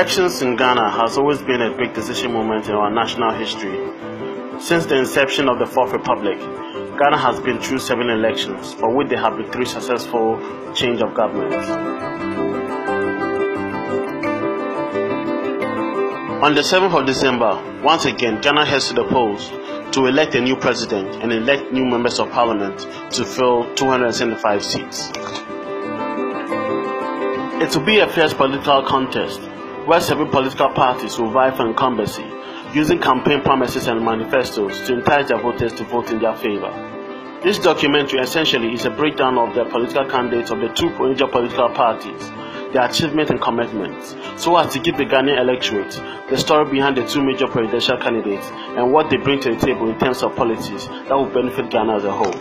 Elections in Ghana has always been a big decision moment in our national history. Since the inception of the Fourth Republic, Ghana has been through 7 elections, for which there have been 3 successful change of government. On the 7th of December, once again, Ghana heads to the polls to elect a new president and elect new members of parliament to fill 275 seats. It will be a fierce political contest where 7 political parties will vie for incumbency, using campaign promises and manifestos to entice their voters to vote in their favor. This documentary essentially is a breakdown of the political candidates of the 2 major political parties, their achievements and commitments, so as to give the Ghanaian electorate the story behind the 2 major presidential candidates and what they bring to the table in terms of policies that will benefit Ghana as a whole.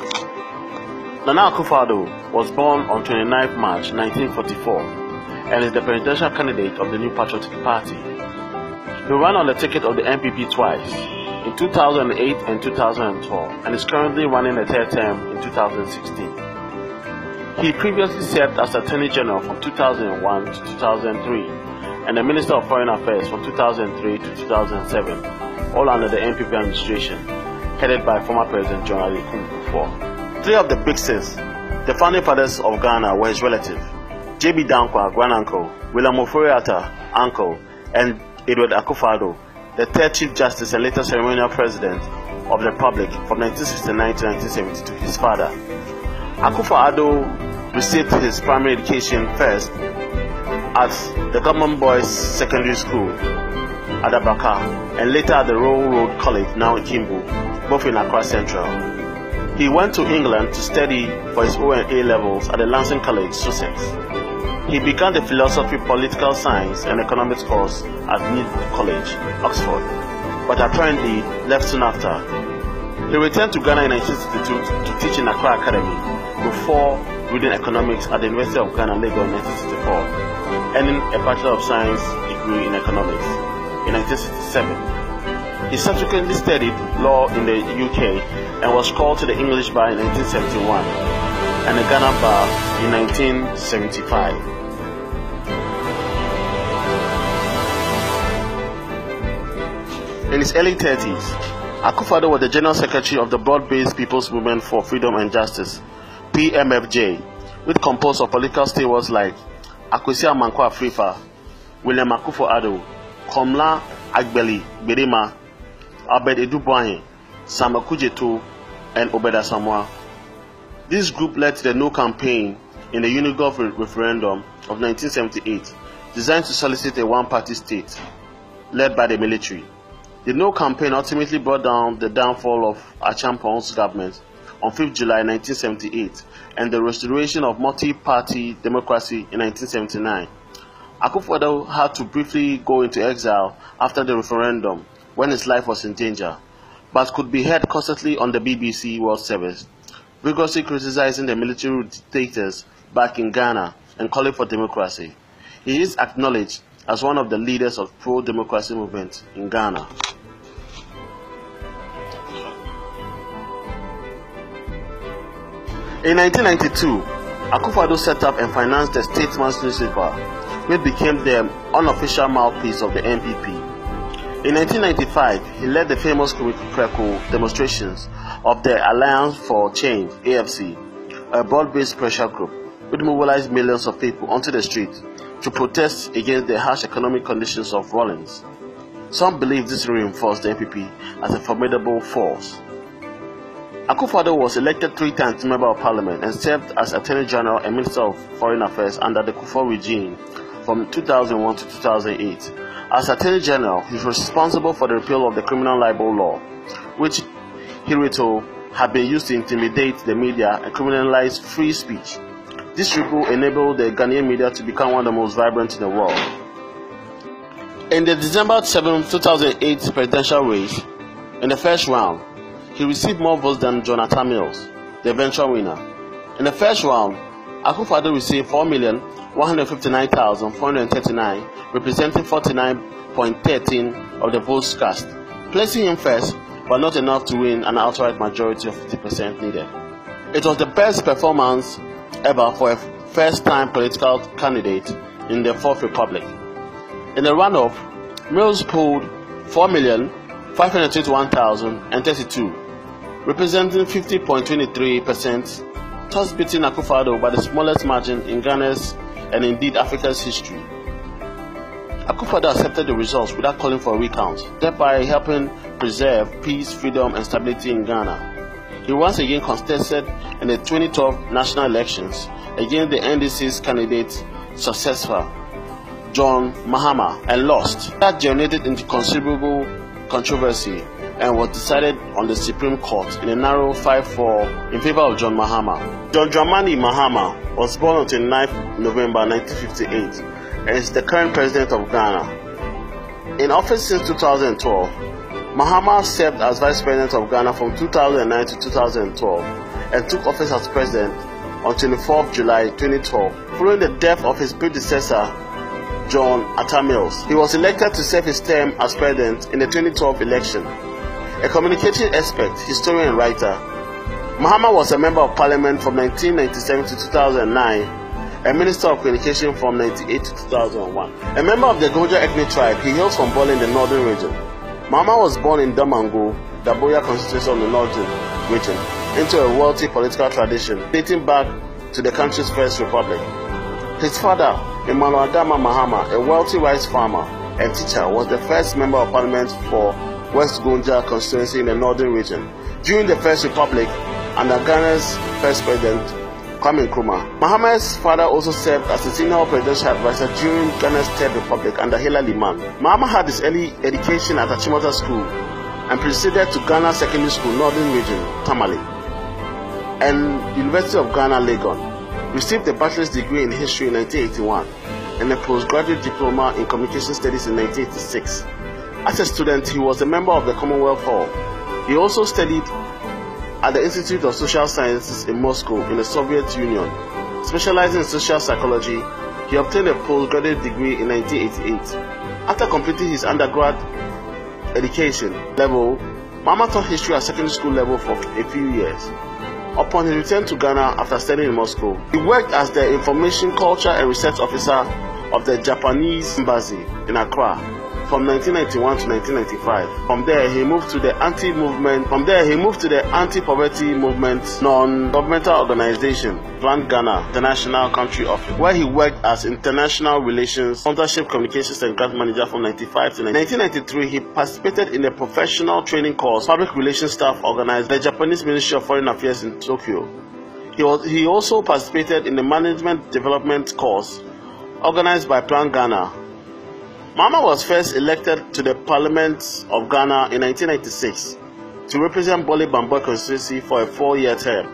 Nana Akufo-Addo was born on 29 March 1944 and is the presidential candidate of the New Patriotic Party. He ran on the ticket of the NPP twice, in 2008 and 2012, and is currently running a 3rd term in 2016. He previously served as Attorney General from 2001 to 2003 and the Minister of Foreign Affairs from 2003 to 2007, all under the NPP administration, headed by former President Junaid Alexandre Limann. 3 of the big 6, the founding fathers of Ghana, were his relatives: J.B. Dankwa, grand-uncle; William Ofori-Atta, uncle; and Edward Akufo-Addo, the 3rd Chief Justice and later ceremonial President of the Republic from 1969 to 1972, his father. Akufo-Addo received his primary education first at the Government Boys Secondary School at Abaka and later at the Royal Road College, now in Kimbo, both in Accra Central. He went to England to study for his O&A levels at the Lancing College, Sussex. He began the philosophy, political science and economics course at New College, Oxford, but apparently left soon after. He returned to Ghana in 1962 to teach in Accra Academy before reading economics at the University of Ghana, Lagos in 1964, earning a Bachelor of Science degree in economics in 1967. He subsequently studied law in the UK and was called to the English bar in 1971 and the Ghana bar in 1975. In his early 30s, Akufo-Addo was the General Secretary of the Broad-Based People's Movement for Freedom and Justice, PMFJ, which composed of political stalwarts like Akwesi Amankwah Afrifa, William Akufo-Addo, Komla Agbeli Gbedema, Abed Eduboahin, Sam Akujeto, and Obeda Samoa. This group led to the No campaign in the Unigov referendum of 1978, designed to solicit a one-party state, led by the military. The No campaign ultimately brought down the downfall of Achampong's government on 5th July 1978 and the restoration of multi-party democracy in 1979. Akufo-Addo had to briefly go into exile after the referendum when his life was in danger, but could be heard constantly on the BBC World Service, vigorously criticizing the military dictators back in Ghana and calling for democracy. He is acknowledged as one of the leaders of pro-democracy movement in Ghana. In 1992, Akufo-Addo set up and financed the Statesman's newspaper, which became the unofficial mouthpiece of the NPP. In 1995, he led the famous Kureko demonstrations of the Alliance for Change, AFC, a broad-based pressure group, which mobilized millions of people onto the street to protest against the harsh economic conditions of Rawlings. Some believe this reinforced the NPP as a formidable force. Akufo-Addo was elected 3 times Member of Parliament and served as Attorney General and Minister of Foreign Affairs under the Kufuor regime from 2001 to 2008. As Attorney General, he was responsible for the repeal of the criminal libel law, which hitherto had been used to intimidate the media and criminalize free speech. This repeal enabled the Ghanaian media to become one of the most vibrant in the world. In the December 7, 2008 presidential race, in the first round, he received more votes than Jonathan Mills, the eventual winner. In the first round, Akufo-Addo received 4,159,439, representing 49.13% of the votes cast, placing him first, but not enough to win an outright majority of 50% needed. It was the best performance ever for a first-time political candidate in the Fourth Republic. In the runoff, Mills polled 4,521,032, representing 50.23%, thus beating Akufo-Addo by the smallest margin in Ghana's and indeed Africa's history. Akufo-Addo accepted the results without calling for a recount, thereby helping preserve peace, freedom, and stability in Ghana. He once again contested in the 2012 national elections against the NDC's candidate successor, John Mahama, and lost. That generated into considerable controversy and was decided on the Supreme Court in a narrow 5-4 in favor of John Mahama. John Dramani Mahama was born on 29 November 1958 and is the current president of Ghana. In office since 2012, Mahama served as vice president of Ghana from 2009 to 2012 and took office as president on 24 July 2012, following the death of his predecessor, John Atta Mills. He was elected to serve his term as president in the 2012 election. A communication expert, historian and writer, Mahama was a member of parliament from 1997 to 2009 and Minister of Communication from 1998 to 2001. A member of the Goja ethnic tribe, he hails from Bole in the northern region. Mahama was born in Damango, Daboya constituency of the northern region, into a wealthy political tradition dating back to the country's first republic. His father, Emmanuel Adama Mahama, a wealthy rice farmer and teacher, was the first member of parliament for West Gonja constituency in the northern region during the First Republic under Ghana's first president, Kwame Nkrumah. Mahama's father also served as a senior presidential advisor during Ghana's Third Republic under Junaid Limann. Mahama had his early education at Achimota School and proceeded to Ghana Secondary School, Northern Region, Tamale, and University of Ghana, Legon. Received a bachelor's degree in history in 1981 and a postgraduate diploma in communication studies in 1986. As a student, he was a member of the Commonwealth Hall. He also studied at the Institute of Social Sciences in Moscow in the Soviet Union. Specializing in social psychology, he obtained a postgraduate degree in 1988. After completing his undergrad education level, Mahama taught history at secondary school level for a few years. Upon his return to Ghana after studying in Moscow, he worked as the Information, Culture and Research Officer of the Japanese Embassy in Accra from 1991 to 1995. From there, he moved to the anti-poverty movement non-governmental organization, Plan Ghana International Country Office, where he worked as international relations, sponsorship, communications and grant manager from 1995 to 1993. He participated in the professional training course, public relations staff organized by the Japanese Ministry of Foreign Affairs in Tokyo. He also participated in the management development course organized by Plan Ghana. Mahama was first elected to the Parliament of Ghana in 1996 to represent Bole Bamboy constituency for a 4-year term.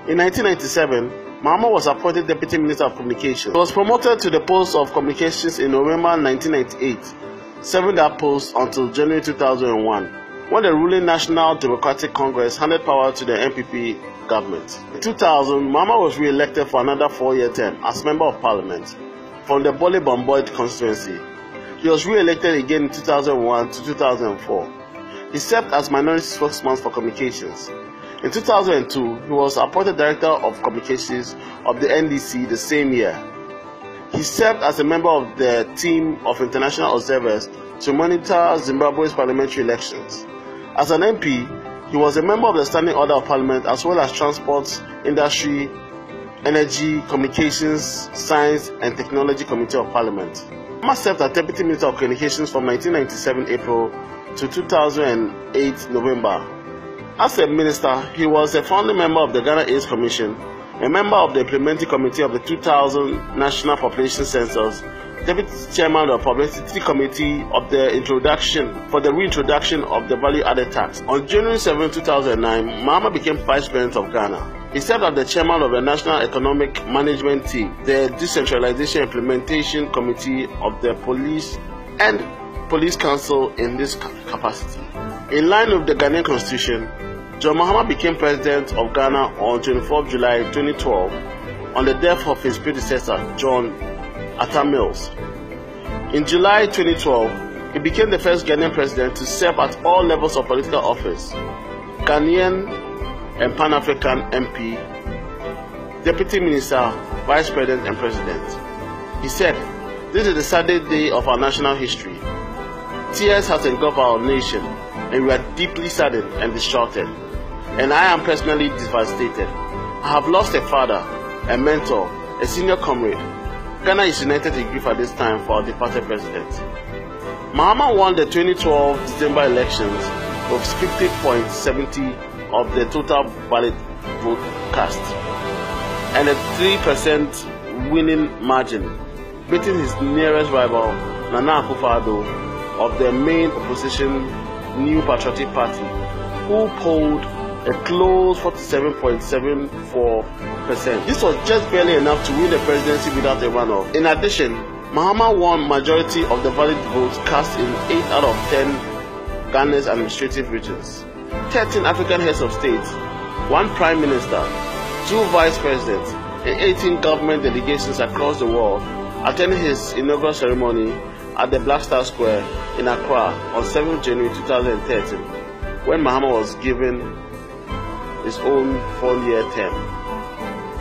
In 1997, Mahama was appointed Deputy Minister of Communications. He was promoted to the post of Communications in November 1998, serving that post until January 2001, when the ruling National Democratic Congress handed power to the NPP government. In 2000, Mahama was re-elected for another 4-year term as Member of Parliament from the Bole Bamboy constituency. He was re-elected again in 2001 to 2004. He served as minority spokesman for communications. In 2002, he was appointed Director of Communications of the NDC the same year. He served as a member of the team of international observers to monitor Zimbabwe's parliamentary elections. As an MP, he was a member of the Standing Order of Parliament as well as Transport, Industry, Energy, Communications, Science and Technology Committee of Parliament. Mahama served as Deputy Minister of Communications from 1997 April to 2008 November. As a minister, he was a founding member of the Ghana AIDS Commission, a member of the Implementing Committee of the 2000 National Population Census, Deputy Chairman of the Publicity Committee of the reintroduction of the Value-Added Tax. On January 7, 2009, Mahama became Vice President of Ghana. He served as the chairman of the National Economic Management Team, the Decentralization Implementation Committee of the Police and Police Council in this capacity. In line with the Ghanaian Constitution, John Mahama became President of Ghana on 24 July 2012 on the death of his predecessor, John Atta Mills. In July 2012, he became the first Ghanaian president to serve at all levels of political office: Ghanaian and Pan-African MP, Deputy Minister, Vice President and President. He said, This is the saddest day of our national history. Tears has engulfed our nation, and we are deeply saddened and distraughted. And I am personally devastated. I have lost a father, a mentor, a senior comrade. Ghana is united in grief at this time for our departed president. Mahama won the 2012 December elections with 50.70% of the total ballot vote cast and a 3% winning margin, beating his nearest rival, Nana Akufo-Addo, of the main opposition New Patriotic Party, who polled a close 47.74%. This was just barely enough to win the presidency without a runoff. In addition, Mahama won majority of the valid votes cast in 8 out of 10 Ghana's administrative regions. 13 African heads of state, 1 prime minister, 2 vice presidents, and 18 government delegations across the world attended his inaugural ceremony at the Flagstaff Square in Accra on 7 January 2013, when Mahama was given his own 4-year term.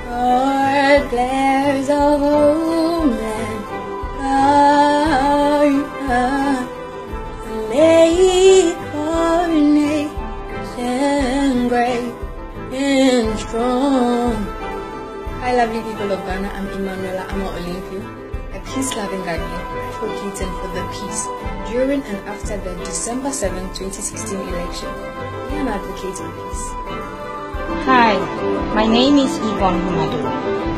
Lord, glares of homeland, lay coronation great and strong. Hi lovely people of Ghana, I'm Emmanuela Ama-Olympio, a peace-loving Ghanaian advocating for the peace during and after the December 7, 2016 election. I am advocating peace. Hi, my name is Yvonne Humado.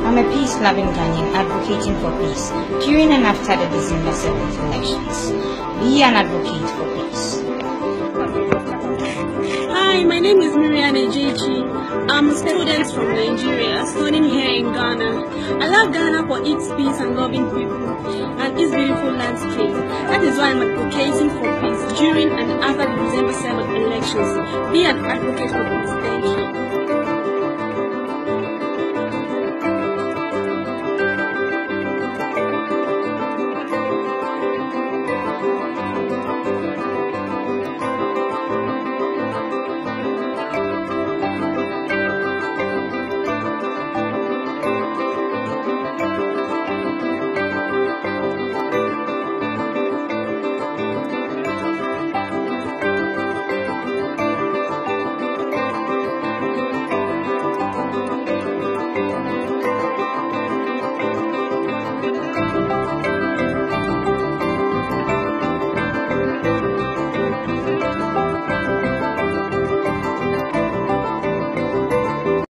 I'm a peace-loving Ghanaian advocating for peace during and after the December 7th elections. Be an advocate for peace. Hi, my name is Miriam Ejechi. I'm a student from Nigeria, studying here in Ghana. I love Ghana for its peace and loving people and its beautiful landscape. That is why I'm advocating for peace during and after the December 7th elections. Be an advocate for peace. Thank you.